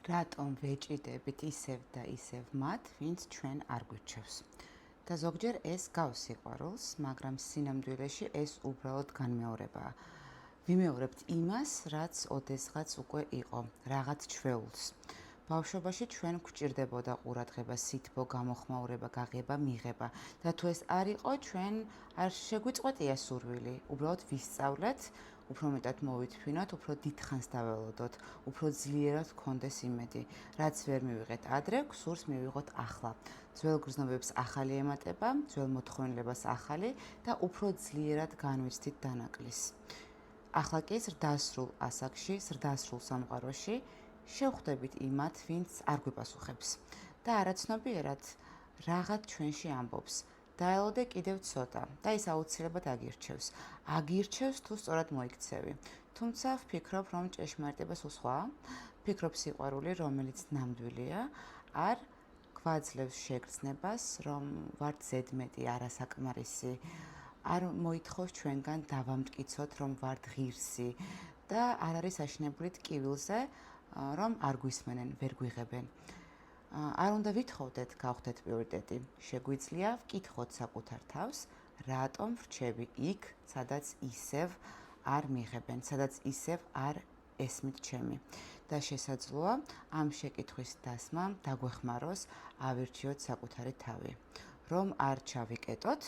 რატომ ვეჭიდებით ისევ და ისევ მათ, ვინც ჩვენ არ გვირჩევს. და ზოგჯერ ეს გავს სიყვარულს, მაგრამ სინამდვილეში ეს უბრალოდ განმეორებაა. ვიმეორებთ იმას, რაც ოდესღაც უკვე იყო, რაღაც ჩვეულს. ბავშვობაში ჩვენ გვჭირდებოდა ყურადღება, სითბო, გამოხმაურება, გაღება, მიღება და თუ ეს არ იყო, ჩვენ არ შეგვიწყვეტია სურვილი, უბრალოდ ვისწავლეთ, უფრო მეტად მოვითვინოთ, უფრო დიდხანს დაველოდოთ, უფრო ძლიერად გქონდეს იმედი. რაც ვერ მივიღეთ ადრე, გსურს მივიღოთ ახლა. ძველ გრძნობებს ახალი ემატება, ძველ მოთხოვნილებას ახალი და უფრო ძლიერად განვიცდით დანაკლისს. ახლა კი ზრდასრულ ასაკში, ზრდასრულ სამყაროში შევხვდებით იმათ, ვინც არ გვიპასუხებს და არაცნობიერად რაღაც ჩვენში ამბობს. დაელოდე კიდევ ცოტა და ის აუცილებლად აგირჩევს. აგირჩევს თუ სწორად მოიქცევი. თუმცა ვფიქრობ, რომ ჭეშმარიტება სულ სხვაა. ვფიქრობ, სიყვარული, რომელიც ნამდვილია, არ გვაძლევს შეგრძნებას, რომ ვართ ზედმეტი, არასაკმარისი. არ მოითხოვს ჩვენგან დავამტკიცოთ, რომ ვართ ღირსი და არ არის აშენებული ტკივილზე, რომ არ გვისმენენ, ვერ გვიღებენ. არ უნდა ვითხოვდეთ, გავხდეთ პრიორიტეტი. შეგვიძლია ვკითხოთ საკუთარ თავს, რატომ ვრჩები იქ, სადაც ისევ არ მიიღებენ, სადაც ისევ არ ესმით ჩემი. და შესაძლოა ამ შეკითხვის დასმა დაგვეხმაროს ავირჩიოთ საკუთარი თავი. რომ არ ჩავიკეტოთ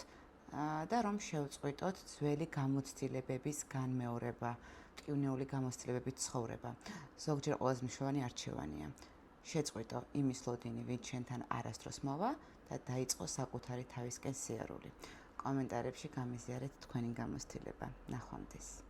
და რომ შევწყვიტოთ ძველი გამოცდილებების განმეორება, ტკივნეული გამოცდილებებით ცხოვრება. ზოგჯერ ყველაზე მნიშვნელოვანი არჩევანია. შეწყვიტო იმის ლოდინი, ვინც ჩვენთან არასდროს მოვა და დაიწყო საკუთარი თავისკენ სიარული. კომენტარებში გამიზიარეთ თქვენი გამოცდილება. ნახვამდის.